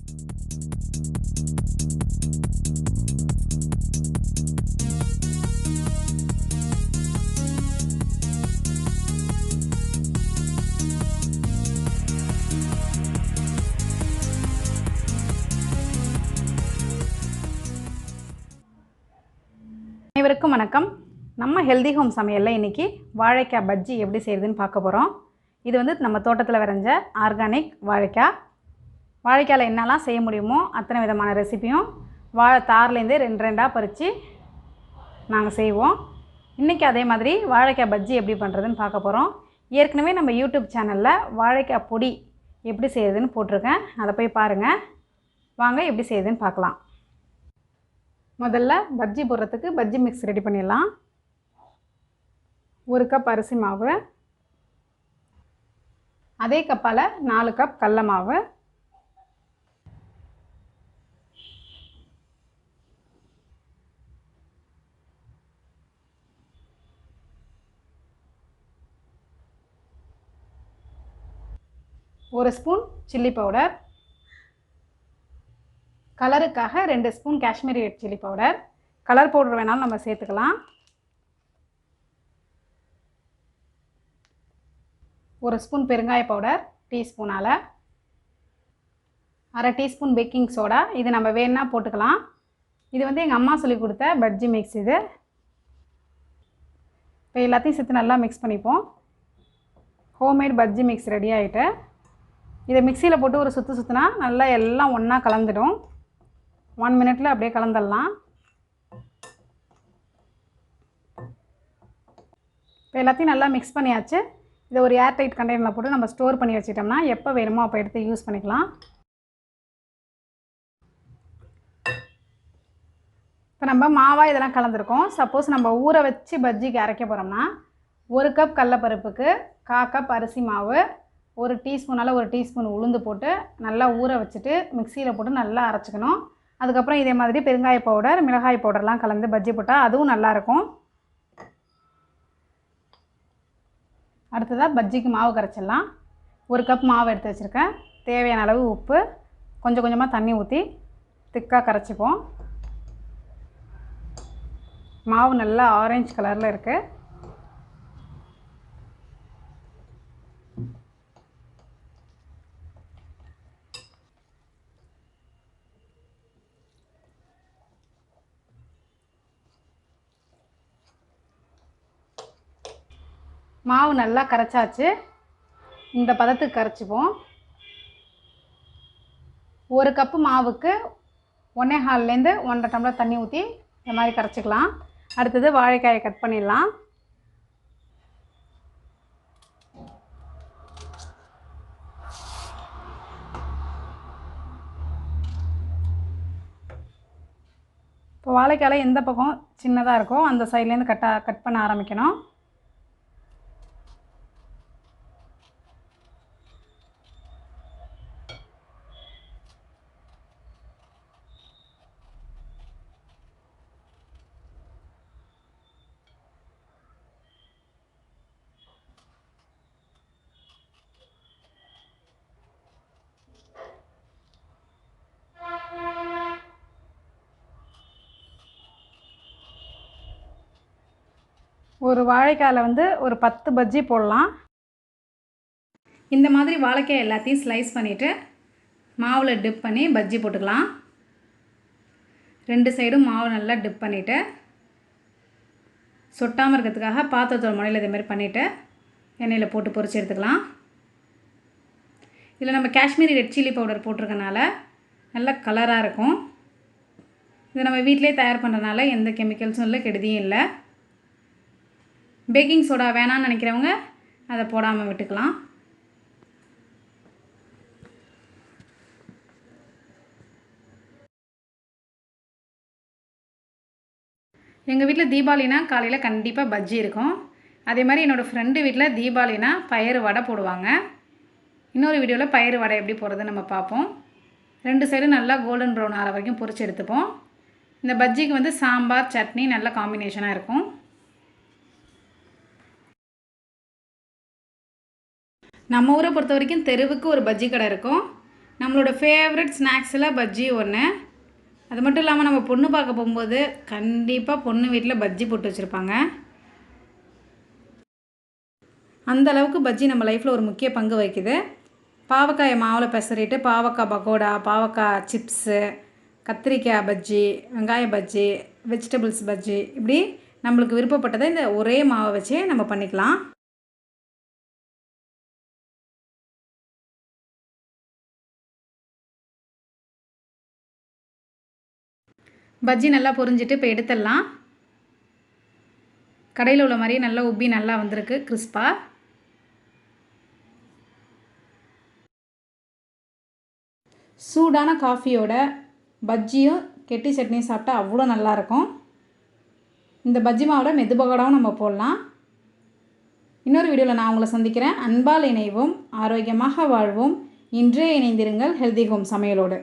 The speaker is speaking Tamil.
அனைவருக்கும் வணக்கம். நம்ம ஹெல்தி ஹோம் சமையலில் இன்றைக்கி வாழைக்காய் பஜ்ஜி எப்படி செய்யுதுன்னு பார்க்க போகிறோம். இது வந்து நம்ம தோட்டத்தில் விளைஞ்ச ஆர்கானிக் வாழைக்காய். வாழைக்காயில் என்னெல்லாம் செய்ய முடியுமோ அத்தனை விதமான ரெசிபியும் தார்லேருந்து ரெண்டாக பறித்து நாங்கள் செய்வோம். இன்றைக்கி அதே மாதிரி வாழைக்காய் பஜ்ஜி எப்படி பண்ணுறதுன்னு பார்க்க போகிறோம். ஏற்கனவே நம்ம யூடியூப் சேனலில் வாழைக்காய் பொடி எப்படி செய்யுதுன்னு போட்டிருக்கேன், அதை போய் பாருங்கள். வாங்க எப்படி செய்யுதுன்னு பார்க்கலாம். முதல்ல பஜ்ஜி போடுறதுக்கு பஜ்ஜி மிக்ஸ் ரெடி பண்ணிடலாம். 1 கப் அரிசி மாவு, அதே கப்பால் 4 கப் கடல மாவு, ஒரு ஸ்பூன் சில்லி பவுடர், கலருக்காக 2 spoon Kashmiri red chilli powder. Colour powder வேணாலும் நம்ம சேர்த்துக்கலாம். 1 ஸ்பூன் பெருங்காய பவுடர் டீஸ்பூனால், 1/2 டீஸ்பூன் பேக்கிங் சோடா. இது நம்ம வேணுன்னா போட்டுக்கலாம். இது வந்து எங்கள் அம்மா சொல்லி கொடுத்த பஜ்ஜி மிக்ஸ். இது இப்போ எல்லாத்தையும் சேர்த்து நல்லா மிக்ஸ் பண்ணிப்போம். ஹோம்மேட் பஜ்ஜி மிக்ஸ் ரெடி ஆகிட்டு இதை மிக்சியில் போட்டு ஒரு சுற்றுனா நல்லா எல்லாம் ஒன்றா கலந்துடும். 1 மினிட்டில் அப்படியே கலந்துடலாம். இப்போ எல்லாத்தையும் நல்லா மிக்ஸ் பண்ணியாச்சு. இதை ஒரு ஏர் டைட் கண்டெய்னரில் போட்டு நம்ம ஸ்டோர் பண்ணி வச்சிட்டோம்னா எப்போ வேணுமோ அப்போ எடுத்து யூஸ் பண்ணிக்கலாம். இப்போ நம்ம மாவாக இதெல்லாம் கலந்துருக்கோம். சப்போஸ் நம்ம ஊற வச்சு பஜ்ஜிக்கு அரைக்க போகிறோம்னா 1 கப் கடலப்பருப்புக்கு 1/4 கப் அரிசி மாவு, 1 டீஸ்பூனால் 1 டீஸ்பூன் உளுந்து போட்டு நல்லா ஊற வச்சுட்டு மிக்சியில் போட்டு நல்லா அரைச்சிக்கணும். அதுக்கப்புறம் இதே மாதிரி பெருங்காய பவுடர், மிளகாய் பவுடர்லாம் கலந்து பஜ்ஜி போட்டால் அதுவும் நல்லாயிருக்கும். அடுத்ததாக பஜ்ஜிக்கு மாவு கரைச்சிடலாம். 1 கப் மாவு எடுத்து வச்சுருக்கேன். தேவையான அளவு உப்பு, கொஞ்சம் கொஞ்சமாக தண்ணி ஊற்றி திக்காக கரைச்சிப்போம். மாவு நல்லா ஆரஞ்சு கலரில் இருக்குது. மாவு நல்லா கரைச்சாச்சு. இந்த பதத்துக்கு கரைச்சிப்போம். 1 கப்பு மாவுக்கு 1.25லேருந்து 1.5 டம்ளர் தண்ணி ஊற்றி இந்த மாதிரி கரைச்சிக்கலாம். அடுத்தது வாழைக்காயை கட் பண்ணிடலாம். இப்போ வாழைக்காயில் எந்த பக்கம் சின்னதாக இருக்கோ அந்த சைட்லேருந்து கட் பண்ண ஆரம்பிக்கணும். ஒரு வாழைக்காயில் வந்து ஒரு 10 பஜ்ஜி போடலாம். இந்த மாதிரி வாழைக்காய் எல்லாத்தையும் ஸ்லைஸ் பண்ணிவிட்டு மாவில் டிப் பண்ணி பஜ்ஜி போட்டுக்கலாம். 2 சைடும் மாவு நல்லா டிப் பண்ணிவிட்டு சொட்டாமல் இருக்கிறதுக்காக பாத்திரத்தோட முனையில் இதேமாதிரி பண்ணிவிட்டு எண்ணெயில் போட்டு பொரிச்சு எடுத்துக்கலாம். இதில் நம்ம காஷ்மீரி ரெட் சில்லி பவுடர் போட்டிருக்கனால நல்ல கலராக இருக்கும். இது நம்ம வீட்டிலே தயார் பண்ணுறதுனால எந்த கெமிக்கல்ஸும் இல்லை, கெடுதியும் இல்லை. பேக்கிங் சோடா வேணான்னு நினைக்கிறவங்க அதை போடாமல் விட்டுக்கலாம். எங்கள் வீட்டில் தீபாவளினா காலையில் கண்டிப்பாக பஜ்ஜி இருக்கும். அதே மாதிரி என்னோடய ஃப்ரெண்டு வீட்டில் தீபாவளினா பயிறு வடை போடுவாங்க. இன்னொரு வீடியோவில் பயிறு வடை எப்படி போடுறது நம்ம பார்ப்போம். 2 சைடும் நல்லா கோல்டன் ப்ரௌன் ஆகிற வரைக்கும் பொரிச்சு எடுத்துப்போம். இந்த பஜ்ஜிக்கு வந்து சாம்பார், சட்னி நல்ல காம்பினேஷனாக இருக்கும். நம்ம ஊரை பொறுத்த வரைக்கும் தெருவுக்கு ஒரு பஜ்ஜி கடை இருக்கும். நம்மளோட ஃபேவரட் ஸ்நாக்ஸில் பஜ்ஜி ஒன்று. அது மட்டும் இல்லாமல் நம்ம பொண்ணு பார்க்க போகும்போது கண்டிப்பாக பொண்ணு வீட்டில் பஜ்ஜி போட்டு வச்சுருப்பாங்க. அந்த அளவுக்கு பஜ்ஜி நம்ம லைஃப்பில் ஒரு முக்கிய பங்கு வகிக்குது. பாவக்காயை மாவில் பெசரிட்டு பாவக்காய் பக்கோடா, பாவக்காய் சிப்ஸு, கத்திரிக்காய் பஜ்ஜி, வெங்காய பஜ்ஜி, வெஜிடபிள்ஸ் பஜ்ஜி, இப்படி நம்மளுக்கு விருப்பப்பட்டதை இந்த ஒரே மாவை வச்சே நம்ம பண்ணிக்கலாம். பஜ்ஜி நல்லா பொரிஞ்சிட்டு இப்போ எடுத்துடலாம். கடையில் உள்ள மாதிரியே நல்லா உப்பி நல்லா வந்திருக்கு கிறிஸ்பாக. சூடான காஃபியோட பஜ்ஜியும் கெட்டி சட்னியும் சாப்பிட்டா அவ்வளோ நல்லாயிருக்கும். இந்த பஜ்ஜி மாவோட மெது பகோடாவும் நம்ம போடலாம். இன்னொரு வீடியோவில் நான் உங்களை சந்திக்கிறேன். அன்பால் இணைவோம், ஆரோக்கியமாக வாழ்வோம். இன்றே இணைந்திருங்கள் ஹெல்தி ஹோம் சமையலோடு.